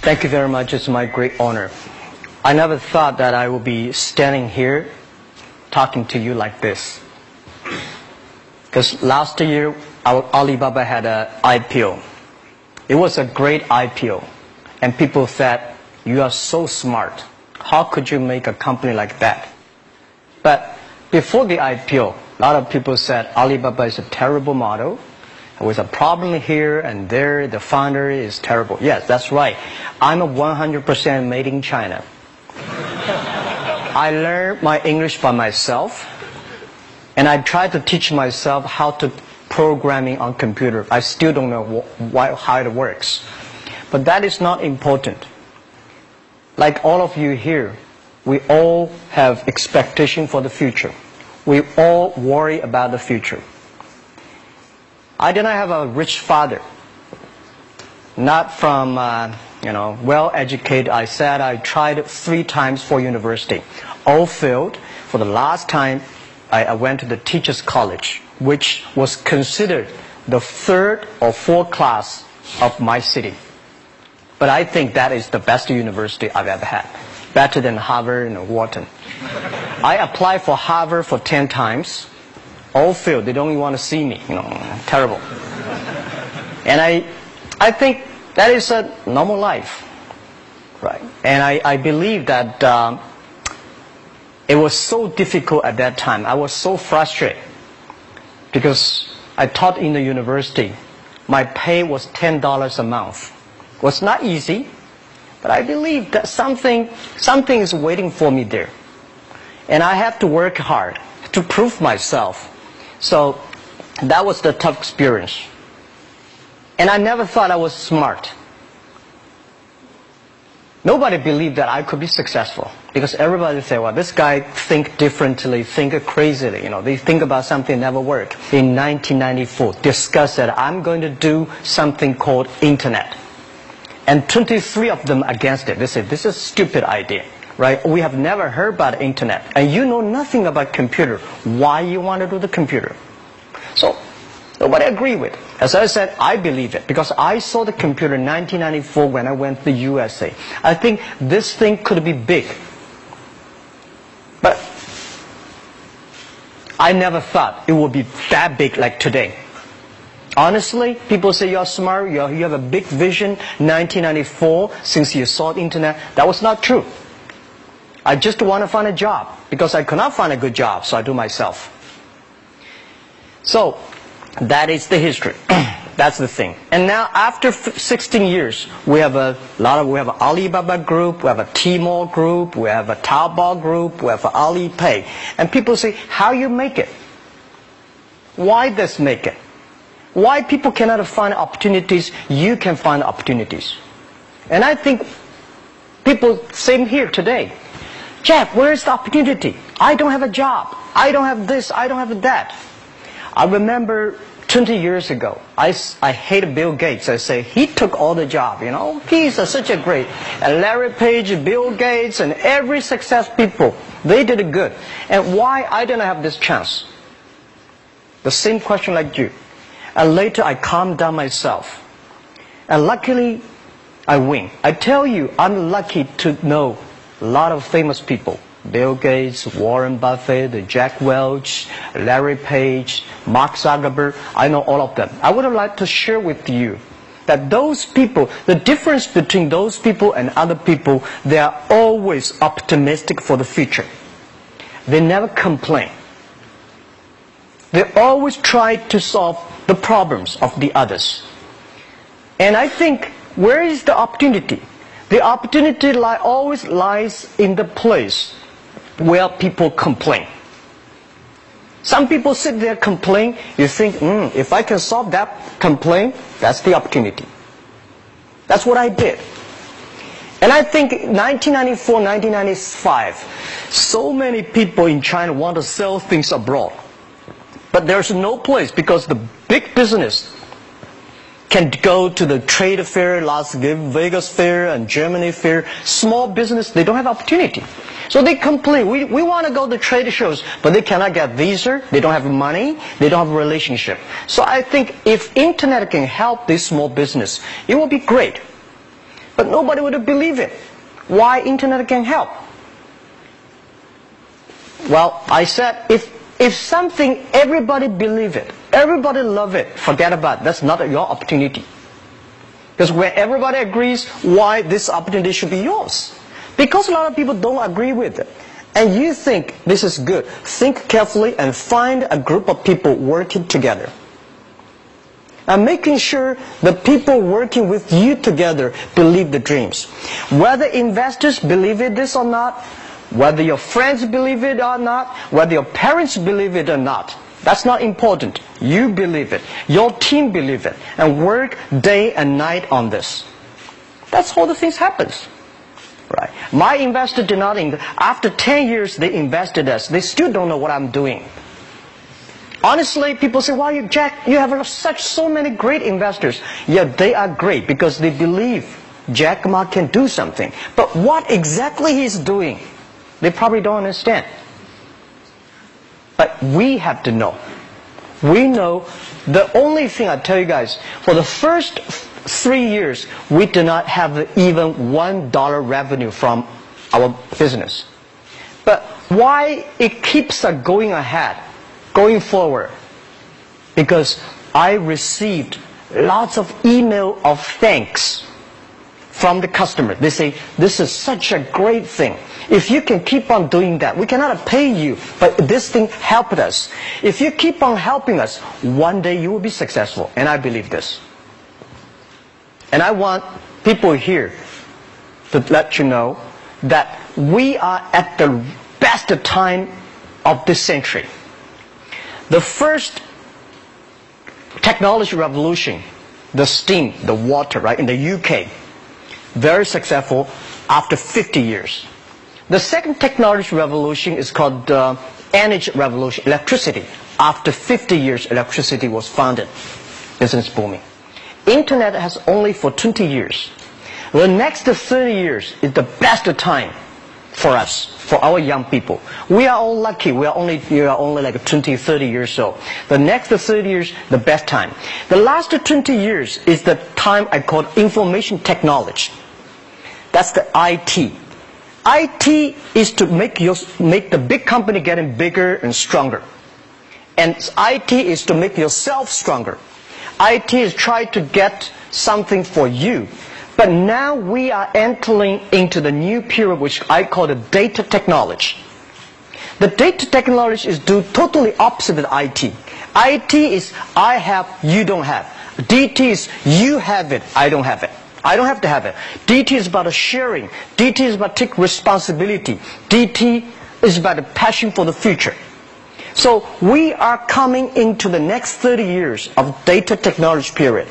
Thank you very much. It's my great honor. I never thought that I would be standing here talking to you like this. Because last year, our Alibaba had an IPO. It was a great IPO. And people said, you are so smart. How could you make a company like that? But before the IPO, a lot of people said Alibaba is a terrible model. There was a problem here and there. The founder is terrible. Yes, that's right. I'm a 100% made in China. I learned my English by myself. And I tried to teach myself how to programming on computer. I still don't know how it works. But that is not important. Like all of you here, we all have expectation for the future. We all worry about the future. I did not have a rich father. Not from, well-educated. I said I tried 3 times for university. All failed. For the last time, I went to the teachers' college, which was considered the 3rd or 4th class of my city. But I think that is the best university I've ever had. Better than Harvard and Wharton. I applied for Harvard for 10 times. All failed. They don't even want to see me. Terrible. And I think that is a normal life. Right? And I believe that it was so difficult at that time. I was so frustrated. Because I taught in the university. My pay was $10 a month. It was not easy. But I believe that something is waiting for me there. And I have to work hard to prove myself. So that was the tough experience. And I never thought I was smart. Nobody believed that I could be successful. Because everybody said, well, this guy think differently, think crazily. They think about something never work. In 1994, discussed that I'm going to do something called internet. And 23 of them against it. They said, this is a stupid idea. Right? We have never heard about internet. And you know nothing about computer. Why you want to do the computer? So, nobody agreed with it. As I said, I believe it. Because I saw the computer in 1994 when I went to the USA. I think this thing could be big. But I never thought it would be that big like today. Honestly, people say you're smart, you have a big vision. 1994, since you saw the internet, that was not true. I just want to find a job because I could not find a good job, so I do myself. So that is the history. That's the thing. And now after 16 years, we have an Alibaba group, we have a Tmall group, we have a Taobao group, we have an Alipay. And people say, how you make it? Why this make it? Why people cannot find opportunities, you can find opportunities. And I think people same here today. Jeff, where is the opportunity? I don't have a job. I don't have this, I don't have that. I remember 20 years ago, I hated Bill Gates. I say, he took all the job, He's such a great. And Larry Page, Bill Gates, and every success people, they did it good. And why I didn't have this chance? The same question like you. And later I calmed down myself. And luckily, I win. I tell you, I'm lucky to know a lot of famous people. Bill Gates, Warren Buffett, Jack Welch, Larry Page, Mark Zuckerberg. I know all of them. I would like to share with you that those people, the difference between those people and other people, they are always optimistic for the future. They never complain. They always try to solve the problems of the others. And I think, where is the opportunity? The opportunity always lies in the place where people complain. Some people sit there complain. You think, if I can solve that complaint, that's the opportunity. That's what I did. And I think 1994, 1995, so many people in China want to sell things abroad. But there's no place because the big business can go to the trade fair, Las Vegas fair and Germany fair. Small business, they don't have opportunity. So they complain. We want to go to trade shows, but they cannot get visa. They don't have money. They don't have a relationship. So I think if internet can help this small business, it will be great. but nobody would believe it. Why internet can help? Well, I said, if something, everybody believe it, everybody love it, forget about it. That's not your opportunity. Because when everybody agrees, why this opportunity should be yours? Because a lot of people don't agree with it. And you think this is good. Think carefully and find a group of people working together. And making sure the people working with you together believe the dreams. Whether investors believe it this or not, whether your friends believe it or not, whether your parents believe it or not, that's not important. You believe it. Your team believe it. And work day and night on this. That's how the things happens. Right. My investor did not, after 10 years they invested us. They still don't know what I'm doing. Honestly, people say, "Wow, Jack, you have so many great investors." Yeah, they are great because they believe Jack Ma can do something. But what exactly he's doing, they probably don't understand. But we have to know. We know the only thing I tell you guys, for the first 3 years, we do not have even $1 revenue from our business. But why it keeps us going ahead, going forward? Because I received lots of email of thanks from the customer. They say, "This is such a great thing. If you can keep on doing that, we cannot pay you, but this thing helped us. If you keep on helping us, one day you will be successful." And I believe this. And I want people here to let you know that we are at the best time of this century. The first technology revolution, the steam, the water, right, in the UK, very successful after 50 years. The second technology revolution is called energy revolution, electricity. After 50 years, electricity was founded. Business booming. Internet has only for 20 years. The next 30 years is the best time for us, for our young people. We are all lucky. We are only like 20, 30 years old. The next 30 years, the best time. The last 20 years is the time I call information technology. That's the IT. IT is to make the big company getting bigger and stronger. And IT is to make yourself stronger. IT is trying to get something for you. But now we are entering into the new period which I call the data technology. The data technology is totally opposite of IT. IT is I have, you don't have. DT is you have it, I don't have it. I don't have to have it. DT is about sharing. DT is about taking responsibility. DT is about a passion for the future. So we are coming into the next 30 years of data technology period,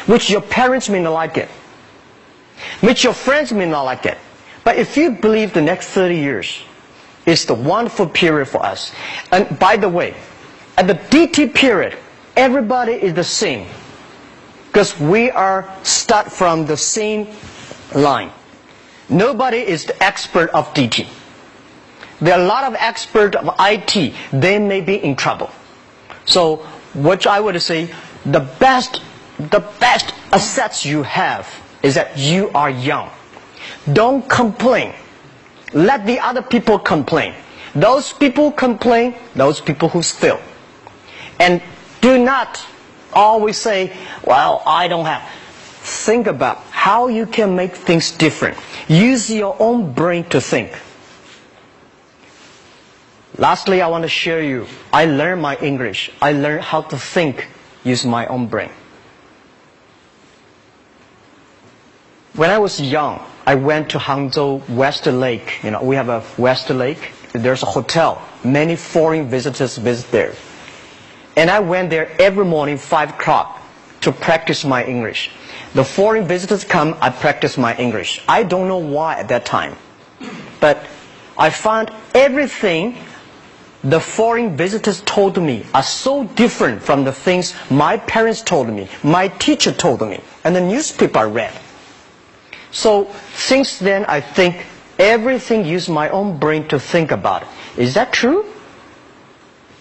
which your parents may not like it, which your friends may not like it. But if you believe the next 30 years is the wonderful period for us. And by the way, at the DT period, everybody is the same. Because we are start from the same line. Nobody is the expert of DT. There are a lot of experts of IT. They may be in trouble. So what I would say, the best assets you have is that you are young. Don't complain. Let the other people complain. Those people complain, those people who steal. And do not always say, "Well, I don't have." Think about how you can make things different. Use your own brain to think. Lastly, I want to share you, I learned my English. I learned how to think using my own brain. When I was young, I went to Hangzhou West Lake. We have a West Lake. There's a hotel. Many foreign visitors visit there. And I went there every morning, 5 o'clock, to practice my English. The foreign visitors come, I practice my English. I don't know why at that time. But I found everything the foreign visitors told me are so different from the things my parents told me, my teacher told me, and the newspaper I read. So since then, I think everything use my own brain to think about it. Is that true?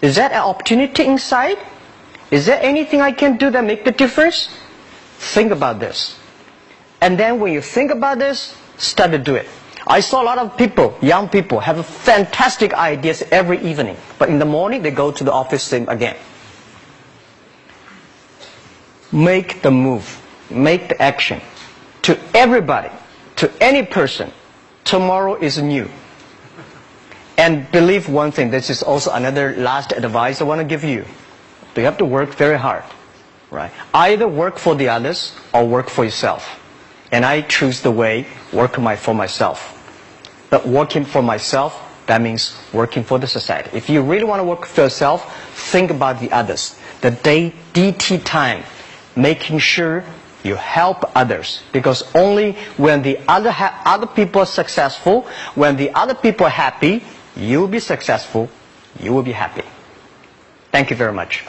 Is that an opportunity inside? Is there anything I can do that make the difference? Think about this. And then when you think about this, start to do it. I saw a lot of people, young people, have fantastic ideas every evening. But in the morning, they go to the office same again. Make the move. Make the action. To everybody, to any person, tomorrow is new. And believe one thing, this is also another last advice I want to give you. You have to work very hard. Right? Either work for the others or work for yourself. And I choose the way, work for myself. But working for myself, that means working for the society. If you really want to work for yourself, think about the others. The DT time, making sure you help others. Because only when the other people are successful, when the other people are happy, you will be successful, you will be happy. Thank you very much.